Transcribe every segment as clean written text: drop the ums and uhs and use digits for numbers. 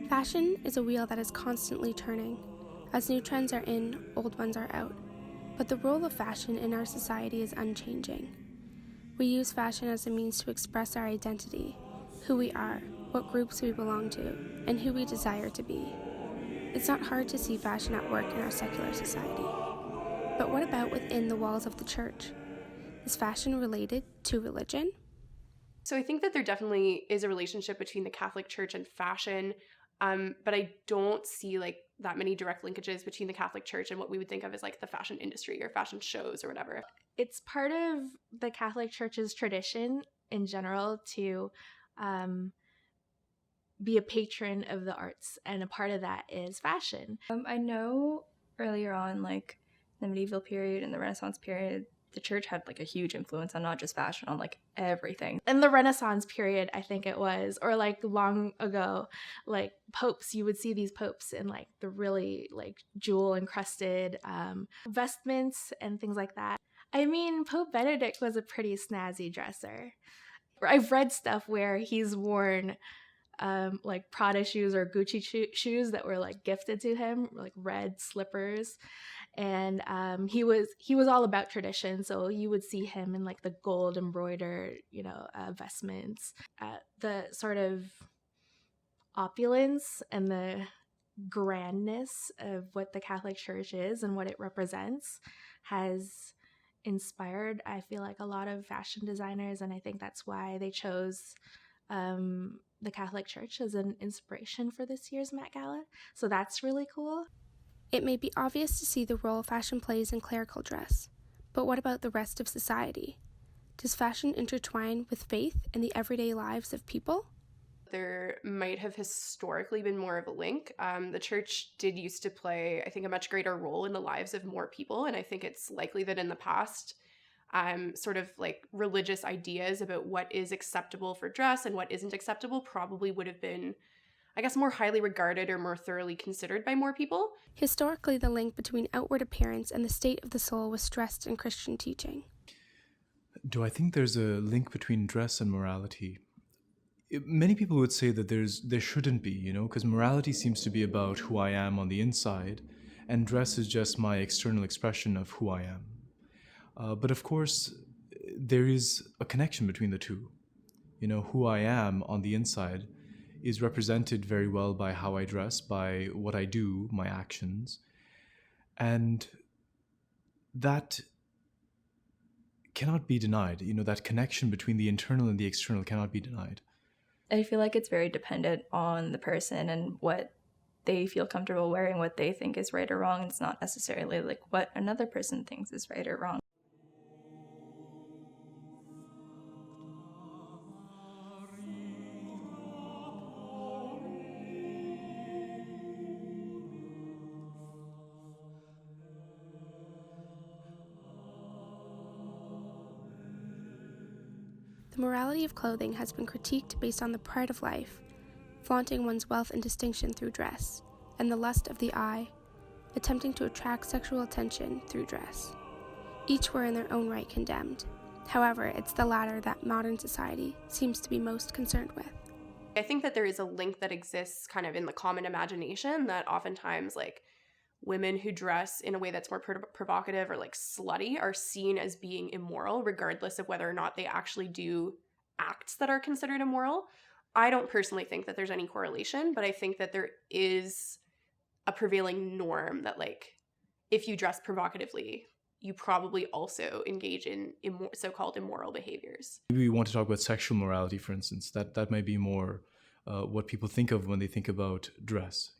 Fashion is a wheel that is constantly turning. As new trends are in, old ones are out. But the role of fashion in our society is unchanging. We use fashion as a means to express our identity, who we are, what groups we belong to, and who we desire to be. It's not hard to see fashion at work in our secular society. But what about within the walls of the church? Is fashion related to religion? So I think that there definitely is a relationship between the Catholic Church and fashion, but I don't see like that many direct linkages between the Catholic Church and what we would think of as like the fashion industry or fashion shows or whatever. It's part of the Catholic Church's tradition in general to be a patron of the arts, and a part of that is fashion. I know earlier on, like the medieval period and the Renaissance period, the church had like a huge influence on not just fashion, on like everything. In the Renaissance period, I think it was, or like long ago, like popes, you would see these popes in like the really like jewel encrusted vestments and things like that. I mean, Pope Benedict was a pretty snazzy dresser. I've read stuff where he's worn like Prada shoes or Gucci shoes that were like gifted to him, like red slippers. And he was all about tradition, so you would see him in like the gold embroidered, vestments. The sort of opulence and the grandness of what the Catholic Church is and what it represents has inspired, I feel like, a lot of fashion designers, and I think that's why they chose the Catholic Church as an inspiration for this year's Met Gala. So that's really cool. It may be obvious to see the role fashion plays in clerical dress, but what about the rest of society? Does fashion intertwine with faith in the everyday lives of people? There might have historically been more of a link. The church did used to play, I think, a much greater role in the lives of more people, and I think it's likely that in the past, sort of like religious ideas about what is acceptable for dress and what isn't acceptable probably would have been, I guess, more highly regarded or more thoroughly considered by more people. Historically, the link between outward appearance and the state of the soul was stressed in Christian teaching. Do I think there's a link between dress and morality? Many people would say that there shouldn't be, because morality seems to be about who I am on the inside, and dress is just my external expression of who I am. But of course, there is a connection between the two. Who I am on the inside is represented very well by how I dress, by what I do, my actions. And that cannot be denied. That connection between the internal and the external cannot be denied. I feel like it's very dependent on the person and what they feel comfortable wearing, what they think is right or wrong. It's not necessarily like what another person thinks is right or wrong. The morality of clothing has been critiqued based on the pride of life, flaunting one's wealth and distinction through dress, and the lust of the eye, attempting to attract sexual attention through dress. Each were in their own right condemned. However, it's the latter that modern society seems to be most concerned with. I think that there is a link that exists kind of in the common imagination that oftentimes like women who dress in a way that's more provocative or like slutty are seen as being immoral, regardless of whether or not they actually do acts that are considered immoral. I don't personally think that there's any correlation, but I think that there is a prevailing norm that like if you dress provocatively, you probably also engage in so-called immoral behaviors. Maybe we want to talk about sexual morality, for instance. That might be more what people think of when they think about dress,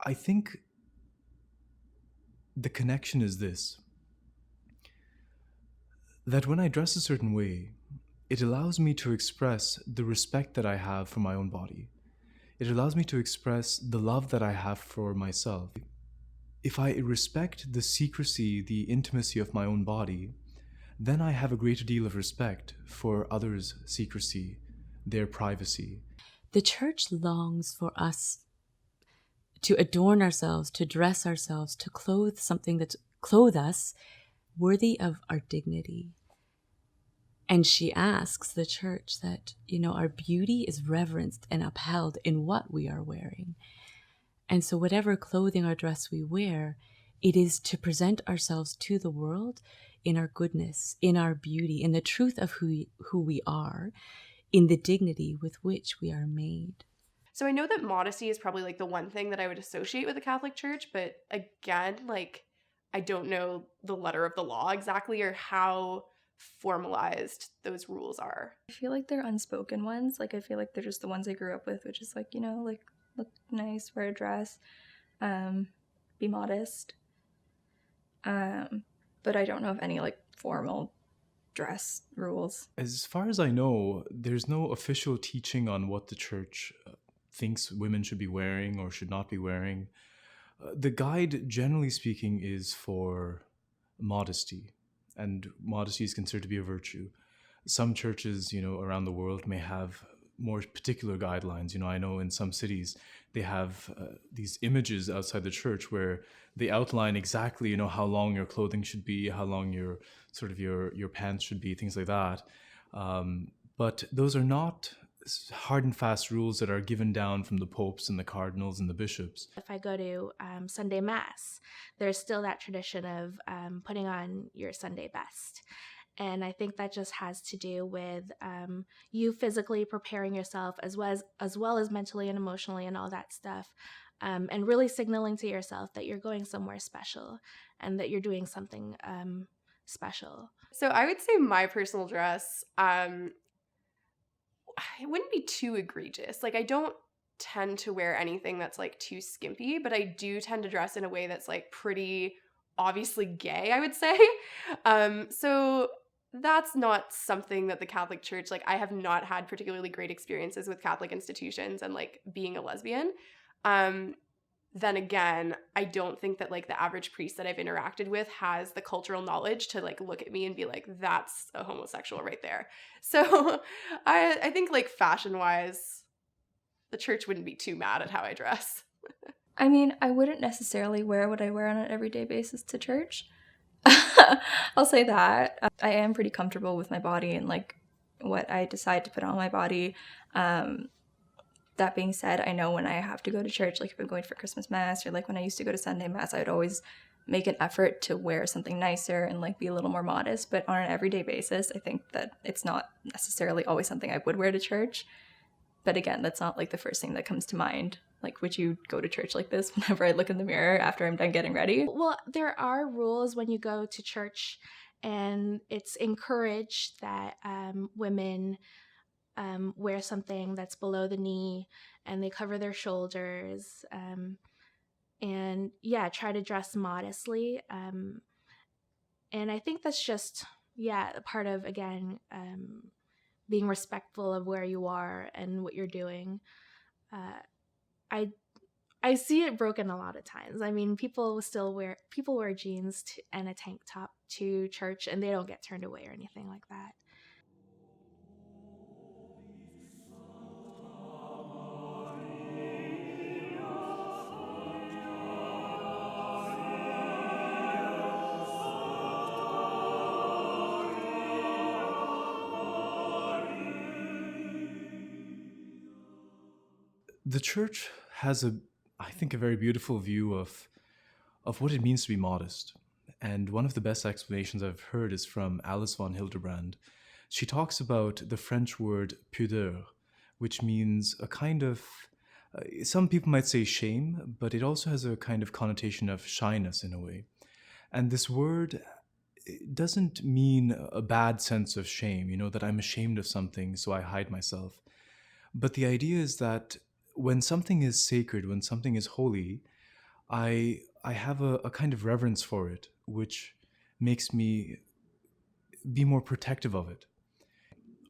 I think the connection is this, that when I dress a certain way, it allows me to express the respect that I have for my own body. It allows me to express the love that I have for myself. If I respect the secrecy, the intimacy of my own body, then I have a greater deal of respect for others' secrecy, their privacy. The church longs for us to adorn ourselves, to dress ourselves, to clothe us worthy of our dignity. And she asks the church that, our beauty is reverenced and upheld in what we are wearing. And so whatever clothing or dress we wear, it is to present ourselves to the world in our goodness, in our beauty, in the truth of who we are, in the dignity with which we are made. So I know that modesty is probably like the one thing that I would associate with the Catholic Church, but again, like I don't know the letter of the law exactly or how formalized those rules are. I feel like they're unspoken ones. Like I feel like they're just the ones I grew up with, which is like, like look nice, wear a dress, be modest. But I don't know of any like formal dress rules. As far as I know, there's no official teaching on what the church thinks women should be wearing or should not be wearing. The guide, generally speaking, is for modesty, and modesty is considered to be a virtue. Some churches, around the world may have more particular guidelines. I know in some cities they have these images outside the church where they outline exactly, how long your clothing should be, how long your pants should be, things like that. But those are not hard and fast rules that are given down from the popes and the cardinals and the bishops. If I go to Sunday Mass, there's still that tradition of putting on your Sunday best. And I think that just has to do with you physically preparing yourself as well as mentally and emotionally and all that stuff. And really signaling to yourself that you're going somewhere special and that you're doing something special. So I would say my personal dress, it wouldn't be too egregious. Like I don't tend to wear anything that's like too skimpy, but I do tend to dress in a way that's like pretty obviously gay, I would say. So that's not something that the Catholic Church, like I have not had particularly great experiences with Catholic institutions and like being a lesbian. Then again, I don't think that like the average priest that I've interacted with has the cultural knowledge to like look at me and be like, that's a homosexual right there. So I think like fashion wise, the church wouldn't be too mad at how I dress. I mean, I wouldn't necessarily wear what I wear on an everyday basis to church. I'll say that. I am pretty comfortable with my body and like what I decide to put on my body. That being said, I know when I have to go to church, like if I'm going for Christmas Mass or like when I used to go to Sunday Mass, I would always make an effort to wear something nicer and like be a little more modest. But on an everyday basis, I think that it's not necessarily always something I would wear to church. But again, that's not like the first thing that comes to mind. Like, would you go to church like this whenever I look in the mirror after I'm done getting ready? Well, there are rules when you go to church, and it's encouraged that women wear something that's below the knee and they cover their shoulders. And yeah, try to dress modestly. And I think that's just, part of, again, being respectful of where you are and what you're doing. I see it broken a lot of times. I mean, people wear jeans and a tank top to church and they don't get turned away or anything like that. The church has I think, a very beautiful view of what it means to be modest. And one of the best explanations I've heard is from Alice von Hildebrand. She talks about the French word pudeur, which means a kind of, some people might say shame, but it also has a kind of connotation of shyness in a way. And this word doesn't mean a bad sense of shame, that I'm ashamed of something, so I hide myself. But the idea is that when something is sacred, when something is holy, I have a kind of reverence for it, which makes me be more protective of it.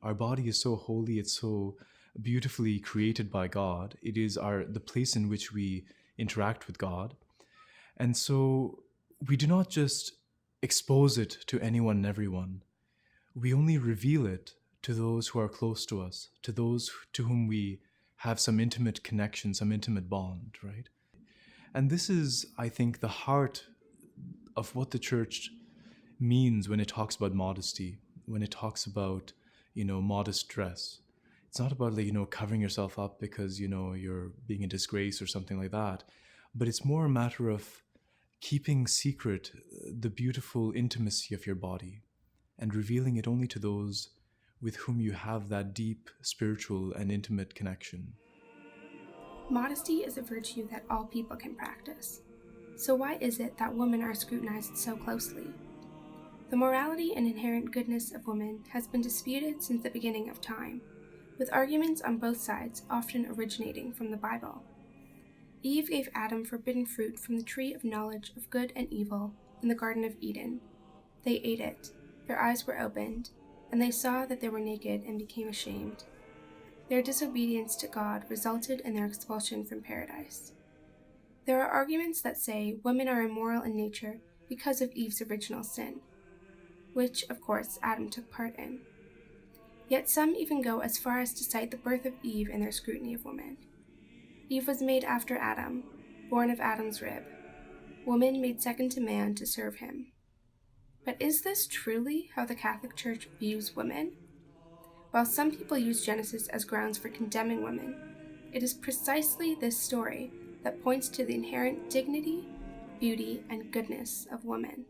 Our body is so holy, it's so beautifully created by God. It is the place in which we interact with God. And so we do not just expose it to anyone and everyone. We only reveal it to those who are close to us, to those to whom we have some intimate connection, some intimate bond, right? And this is, I think, the heart of what the church means when it talks about modesty, when it talks about, modest dress. It's not about, covering yourself up because, you're being a disgrace or something like that. But it's more a matter of keeping secret the beautiful intimacy of your body and revealing it only to those with whom you have that deep spiritual and intimate connection. Modesty is a virtue that all people can practice. So why is it that women are scrutinized so closely? The morality and inherent goodness of women has been disputed since the beginning of time, with arguments on both sides often originating from the Bible. Eve gave Adam forbidden fruit from the tree of knowledge of good and evil in the Garden of Eden. They ate it, their eyes were opened, and they saw that they were naked and became ashamed. Their disobedience to God resulted in their expulsion from paradise. There are arguments that say women are immoral in nature because of Eve's original sin, which, of course, Adam took part in. Yet some even go as far as to cite the birth of Eve in their scrutiny of women. Eve was made after Adam, born of Adam's rib. Woman made second to man to serve him. But is this truly how the Catholic Church views women? While some people use Genesis as grounds for condemning women, it is precisely this story that points to the inherent dignity, beauty, and goodness of woman.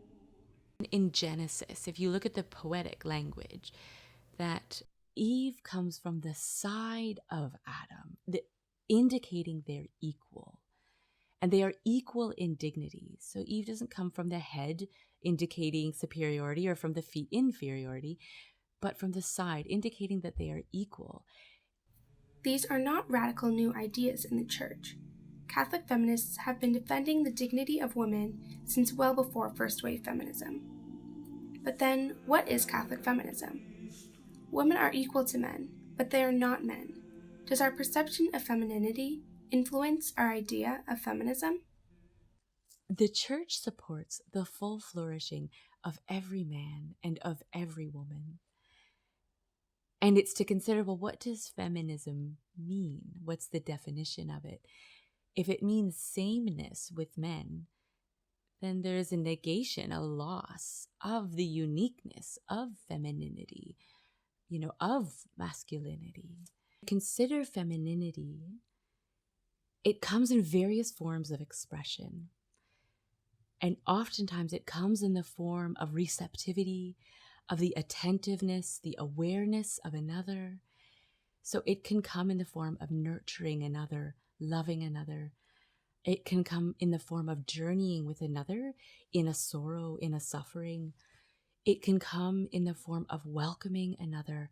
In Genesis, if you look at the poetic language, that Eve comes from the side of Adam, indicating they're equal. And they are equal in dignity. So Eve doesn't come from the head, indicating superiority, or from the feet, inferiority, but from the side, indicating that they are equal. These are not radical new ideas in the Church. Catholic feminists have been defending the dignity of women since well before first-wave feminism. But then, what is Catholic feminism? Women are equal to men, but they are not men. Does our perception of femininity influence our idea of feminism? The Church supports the full flourishing of every man and of every woman. And it's to consider, well, what does feminism mean? What's the definition of it? If it means sameness with men, then there is a negation, a loss of the uniqueness of femininity, of masculinity. Consider femininity. It comes in various forms of expression. And oftentimes it comes in the form of receptivity, of the attentiveness, the awareness of another. So it can come in the form of nurturing another, loving another. It can come in the form of journeying with another in a sorrow, in a suffering. It can come in the form of welcoming another,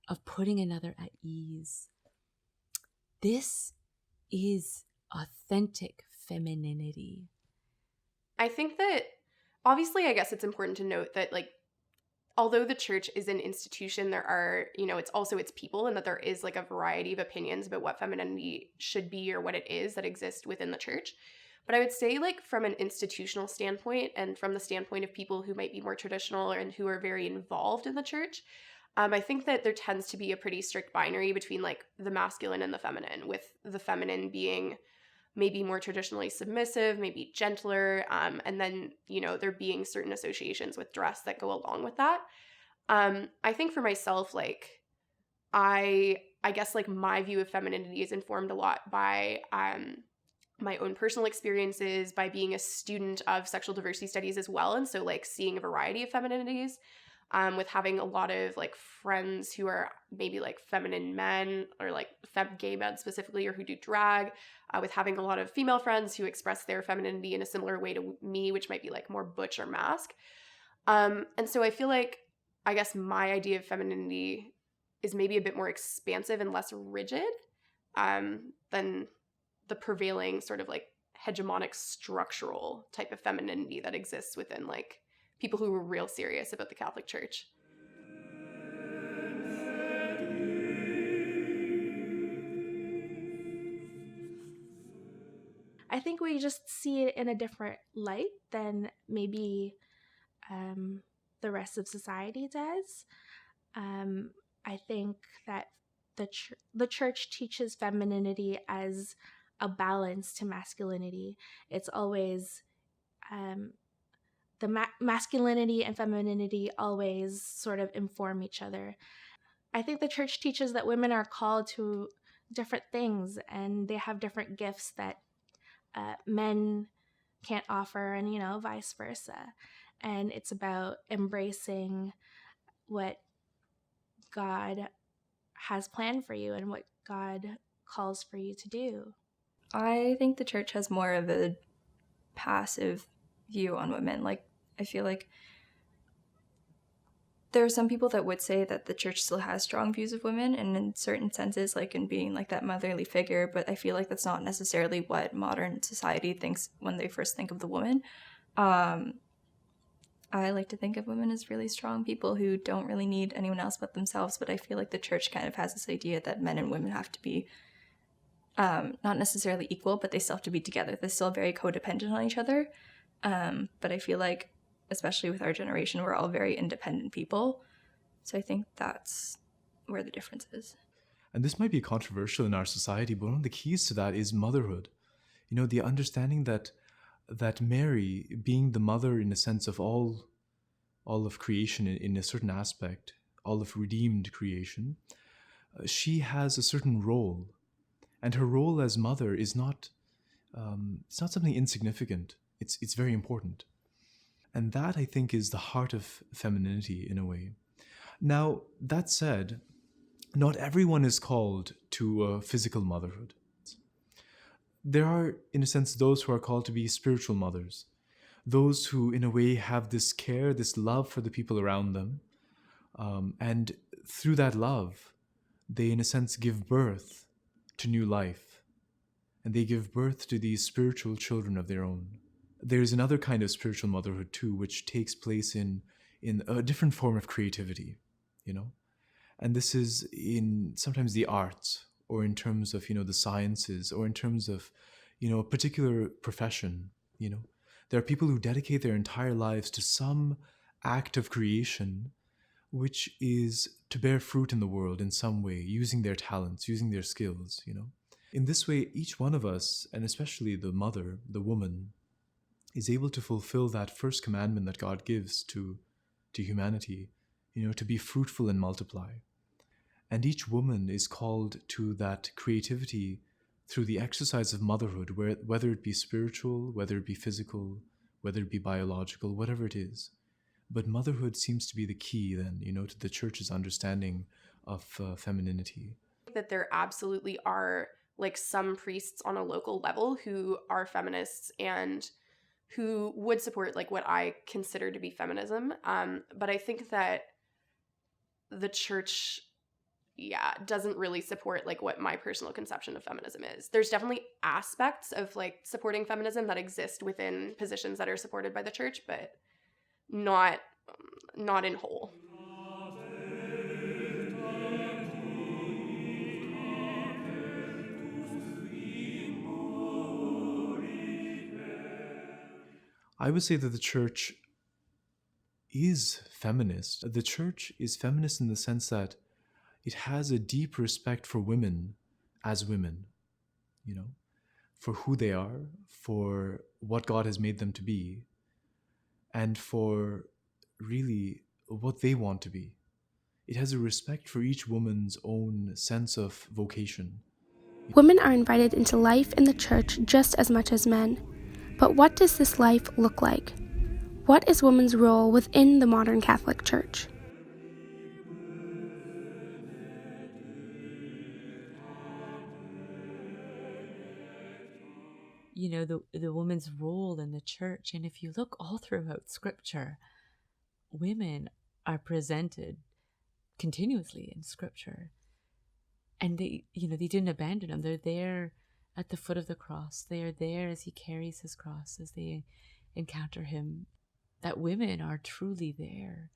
of putting another at ease. This is authentic femininity. I think that obviously, I guess it's important to note that, like, although the church is an institution, there are, it's also its people, and that there is like a variety of opinions about what femininity should be or what it is that exist within the church. But I would say, like, from an institutional standpoint and from the standpoint of people who might be more traditional and who are very involved in the church, I think that there tends to be a pretty strict binary between like the masculine and the feminine, with the feminine being maybe more traditionally submissive, maybe gentler, and then, there being certain associations with dress that go along with that. I think for myself, like, I guess, like, my view of femininity is informed a lot by my own personal experiences, by being a student of sexual diversity studies as well, and so, like, seeing a variety of femininities, with having a lot of like friends who are maybe like feminine men or like gay men specifically, or who do drag, with having a lot of female friends who express their femininity in a similar way to me, which might be like more butch or mask. And so I feel like, I guess my idea of femininity is maybe a bit more expansive and less rigid than the prevailing sort of like hegemonic structural type of femininity that exists within like people who were real serious about the Catholic Church. I think we just see it in a different light than maybe the rest of society does. I think that the church teaches femininity as a balance to masculinity. It's always the masculinity and femininity always sort of inform each other. I think the church teaches that women are called to different things and they have different gifts that men can't offer, and vice versa. And it's about embracing what God has planned for you and what God calls for you to do. I think the church has more of a passive view on women. Like, I feel like there are some people that would say that the church still has strong views of women, and in certain senses, like in being like that motherly figure, but I feel like that's not necessarily what modern society thinks when they first think of the woman. I like to think of women as really strong people who don't really need anyone else but themselves, but I feel like the church kind of has this idea that men and women have to be not necessarily equal, but they still have to be together. They're still very codependent on each other. But I feel like, especially with our generation, we're all very independent people. So I think that's where the difference is. And this might be controversial in our society, but one of the keys to that is motherhood. You know, the understanding that Mary, being the mother in a sense of all of creation in a certain aspect, all of redeemed creation, she has a certain role. And her role as mother is not it's not something insignificant. It's very important. And that, I think, is the heart of femininity in a way. Now, that said, not everyone is called to physical motherhood. There are, in a sense, those who are called to be spiritual mothers, those who, in a way, have this care, this love for the people around them. And through that love, they, in a sense, give birth to new life. And they give birth to these spiritual children of their own. There's another kind of spiritual motherhood, too, which takes place in a different form of creativity, you know? And this is in sometimes the arts, or in terms of, the sciences, or in terms of, a particular profession, There are people who dedicate their entire lives to some act of creation, which is to bear fruit in the world in some way, using their talents, using their skills, In this way, each one of us, and especially the mother, the woman, is able to fulfill that first commandment that God gives to humanity, to be fruitful and multiply. And each woman is called to that creativity through the exercise of motherhood, whether it be spiritual, whether it be physical, whether it be biological, whatever it is. But motherhood seems to be the key then, to the church's understanding of femininity. That there absolutely are like some priests on a local level who are feminists and who would support like what I consider to be feminism. But I think that the church, doesn't really support like what my personal conception of feminism is. There's definitely aspects of like supporting feminism that exist within positions that are supported by the church, but not in whole. I would say that the church is feminist. The church is feminist in the sense that it has a deep respect for women as women, for who they are, for what God has made them to be, and for really what they want to be. It has a respect for each woman's own sense of vocation. Women are invited into life in the church just as much as men. But what does this life look like? What is women's role within the modern Catholic Church? The woman's role in the church. And if you look all throughout Scripture, women are presented continuously in Scripture. And they didn't abandon them. They're there at the foot of the cross. They are there as he carries his cross, as they encounter him. That women are truly there.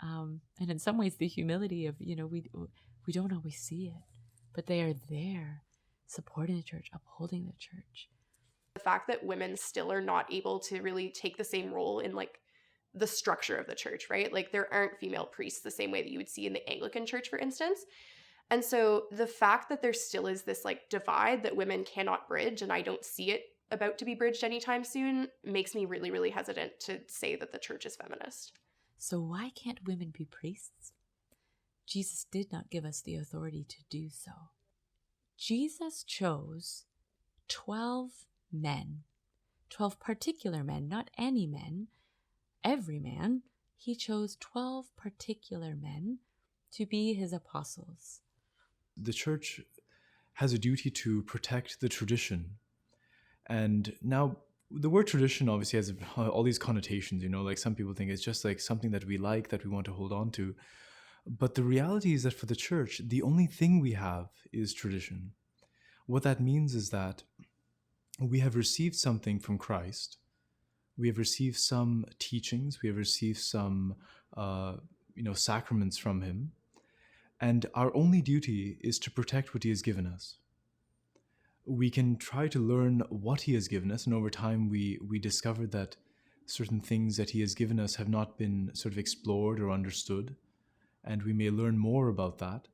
And in some ways, the humility of, we don't always see it, but they are there supporting the church, upholding the church. The fact that women still are not able to really take the same role in like the structure of the church, right? Like there aren't female priests the same way that you would see in the Anglican church, for instance. And so the fact that there still is this like divide that women cannot bridge, and I don't see it about to be bridged anytime soon, makes me really, really hesitant to say that the church is feminist. So why can't women be priests? Jesus did not give us the authority to do so. Jesus chose 12 men, 12 particular men, not any men, every man. He chose 12 particular men to be his apostles. The church has a duty to protect the tradition. And now the word tradition obviously has all these connotations, like some people think it's just like something that we like, that we want to hold on to. But the reality is that for the church, the only thing we have is tradition. What that means is that we have received something from Christ. We have received some teachings. We have received some, sacraments from him. And our only duty is to protect what he has given us. We can try to learn what he has given us, and over time we discover that certain things that he has given us have not been sort of explored or understood, and we may learn more about that,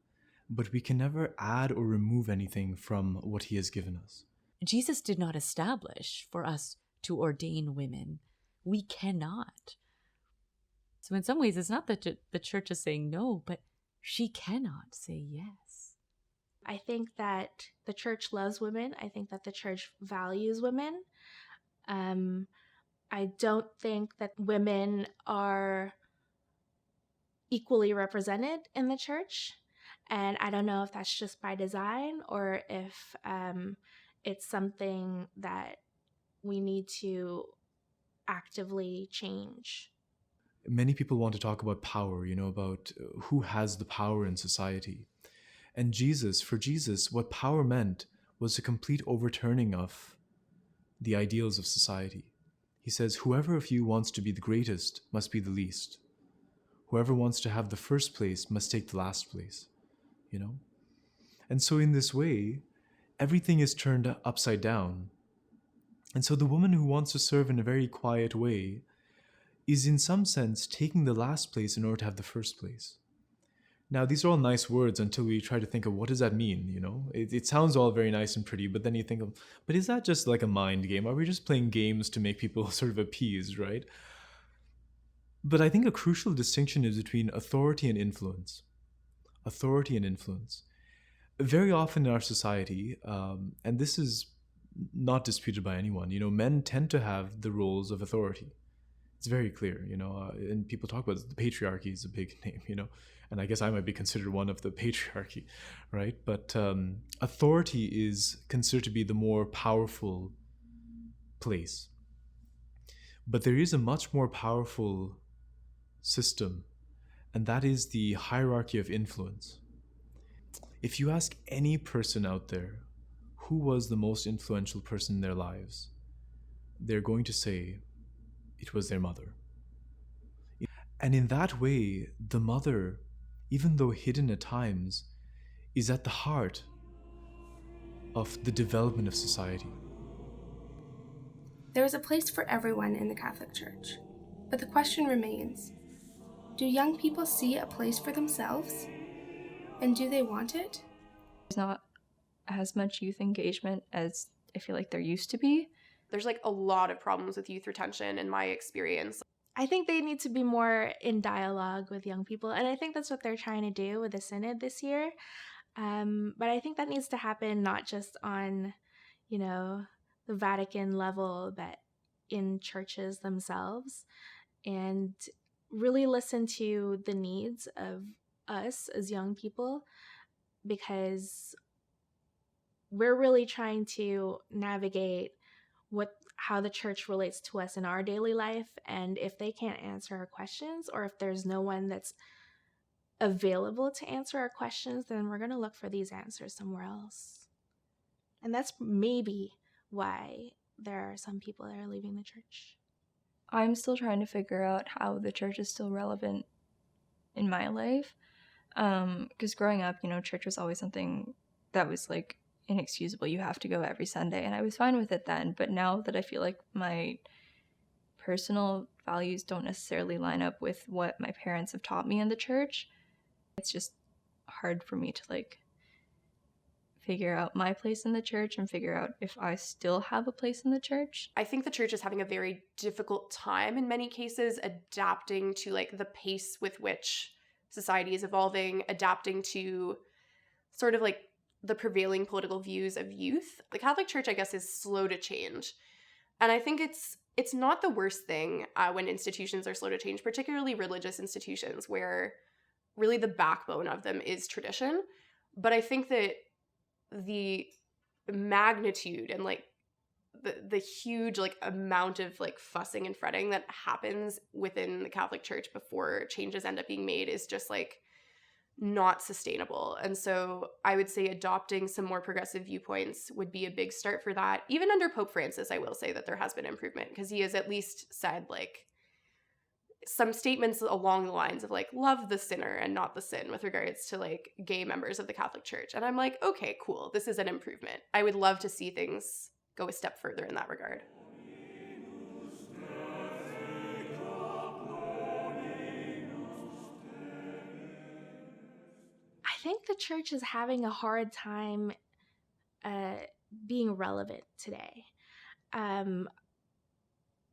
but we can never add or remove anything from what he has given us. Jesus did not establish for us to ordain women. We cannot. So in some ways, it's not that the church is saying no, but she cannot say yes. I think that the church loves women. I think that the church values women. I don't think that women are equally represented in the church. And I don't know if that's just by design or if it's something that we need to actively change. Many people want to talk about power, about who has the power in society. And for Jesus, what power meant was a complete overturning of the ideals of society. He says, whoever of you wants to be the greatest must be the least. Whoever wants to have the first place must take the last place, And so in this way, everything is turned upside down. And so the woman who wants to serve in a very quiet way is in some sense taking the last place in order to have the first place. Now, these are all nice words until we try to think of what does that mean, It sounds all very nice and pretty, but then you think of, but is that just like a mind game? Are we just playing games to make people sort of appeased, right? But I think a crucial distinction is between authority and influence. Authority and influence. Very often in our society, and this is not disputed by anyone, men tend to have the roles of authority. It's very clear, and people talk about the patriarchy is a big name, and I guess I might be considered one of the patriarchy, right? But authority is considered to be the more powerful place. But there is a much more powerful system, and that is the hierarchy of influence. If you ask any person out there who was the most influential person in their lives, they're going to say it was their mother. And in that way, the mother, even though hidden at times, is at the heart of the development of society. There is a place for everyone in the Catholic Church, but the question remains, do young people see a place for themselves? And do they want it? There's not as much youth engagement as I feel like there used to be. There's like a lot of problems with youth retention in my experience. I think they need to be more in dialogue with young people, and I think that's what they're trying to do with the synod this year. But I think that needs to happen not just on, the Vatican level, but in churches themselves, and really listen to the needs of us as young people, because we're really trying to navigate how the church relates to us in our daily life. And if they can't answer our questions, or if there's no one that's available to answer our questions, then we're going to look for these answers somewhere else. And that's maybe why there are some people that are leaving the church. I'm still trying to figure out how the church is still relevant in my life. Because growing up, church was always something that was like inexcusable. You have to go every Sunday, and I was fine with it then. But now that I feel like my personal values don't necessarily line up with what my parents have taught me in the church, it's just hard for me to like figure out my place in the church and figure out if I still have a place in the church. I think the church is having a very difficult time in many cases adapting to like the pace with which society is evolving, adapting to sort of like the prevailing political views of youth. The Catholic Church, I guess, is slow to change. And I think it's not the worst thing when institutions are slow to change, particularly religious institutions where really the backbone of them is tradition. But I think that the magnitude and like the huge like amount of like fussing and fretting that happens within the Catholic Church before changes end up being made is just like not sustainable. And so I would say adopting some more progressive viewpoints would be a big start for that. Even under Pope Francis, I will say that there has been improvement because he has at least said like some statements along the lines of like love the sinner and not the sin with regards to like gay members of the Catholic Church. And I'm like, okay, cool. This is an improvement. I would love to see things go a step further in that regard. I think the church is having a hard time being relevant today.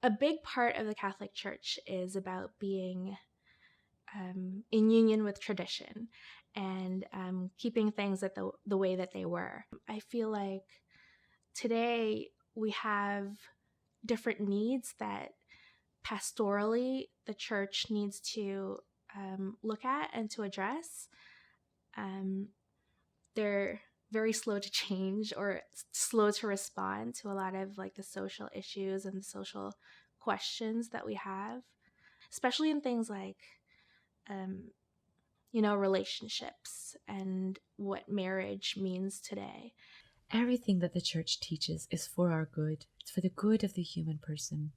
A big part of the Catholic Church is about being in union with tradition and keeping things at the way that they were. I feel like today we have different needs that pastorally the church needs to look at and to address. They're very slow to change or slow to respond to a lot of like the social issues and the social questions that we have, especially in things like relationships and what marriage means today. Everything that the church teaches is for our good. It's for the good of the human person.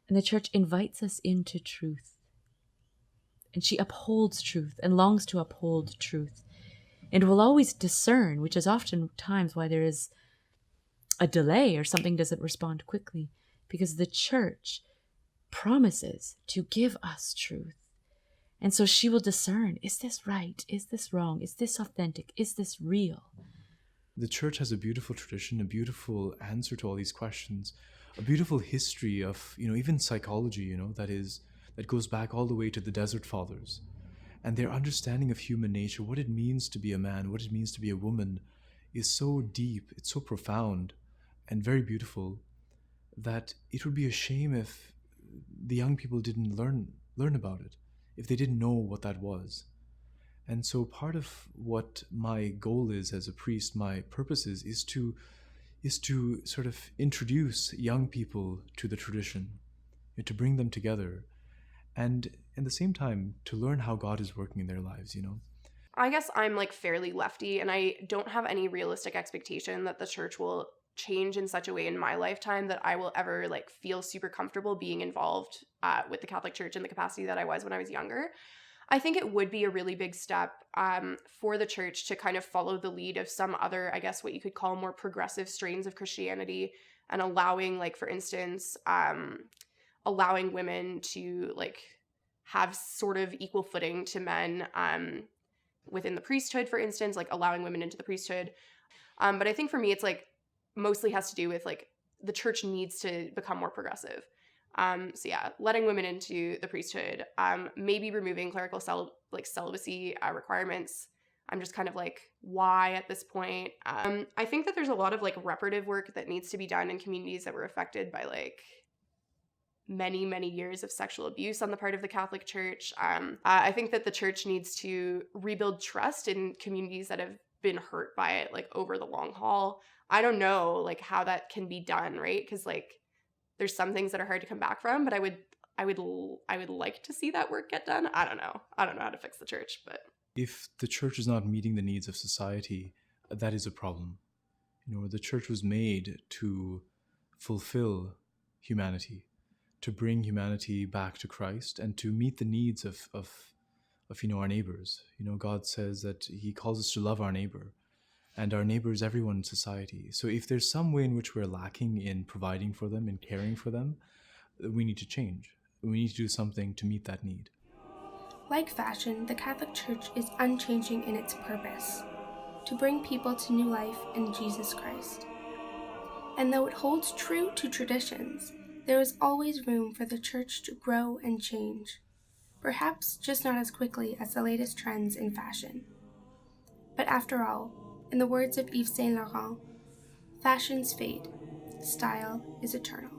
And the church invites us into truth. And she upholds truth and longs to uphold truth. And will always discern, which is oftentimes why there is a delay or something doesn't respond quickly, because the church promises to give us truth. And so she will discern, is this right? Is this wrong? Is this authentic? Is this real? The church has a beautiful tradition, a beautiful answer to all these questions, a beautiful history of, even psychology, that goes back all the way to the Desert Fathers. And their understanding of human nature, what it means to be a man, what it means to be a woman, is so deep, it's so profound and very beautiful that it would be a shame if the young people didn't learn about it, if they didn't know what that was. And so part of what my goal is as a priest, my purpose is to sort of introduce young people to the tradition, to bring them together, and at the same time to learn how God is working in their lives, I guess I'm like fairly lefty and I don't have any realistic expectation that the church will change in such a way in my lifetime that I will ever like feel super comfortable being involved with the Catholic Church in the capacity that I was when I was younger. I think it would be a really big step for the church to kind of follow the lead of some other, I guess what you could call more progressive strains of Christianity and allowing, like, for instance, allowing women to like have sort of equal footing to men within the priesthood, for instance, like allowing women into the priesthood. But I think for me, it's like mostly has to do with like the church needs to become more progressive. So yeah, letting women into the priesthood, maybe removing clerical celibacy requirements. I'm just kind of like, why at this point? I think that there's a lot of like reparative work that needs to be done in communities that were affected by like many, many years of sexual abuse on the part of the Catholic Church. I think that the church needs to rebuild trust in communities that have been hurt by it, like over the long haul. I don't know like how that can be done, right? Because like there's some things that are hard to come back from, but I would like to see that work get done. I don't know how to fix the church, but if the church is not meeting the needs of society, that is a problem. The church was made to fulfill humanity, to bring humanity back to Christ, and to meet the needs of our neighbors. God says that He calls us to love our neighbor, and our neighbor is everyone in society. So if there's some way in which we're lacking in providing for them and caring for them, we need to change. We need to do something to meet that need. Like fashion, the Catholic Church is unchanging in its purpose, to bring people to new life in Jesus Christ. And though it holds true to traditions, there is always room for the Church to grow and change, perhaps just not as quickly as the latest trends in fashion. But after all, in the words of Yves Saint Laurent, fashions fade, style is eternal.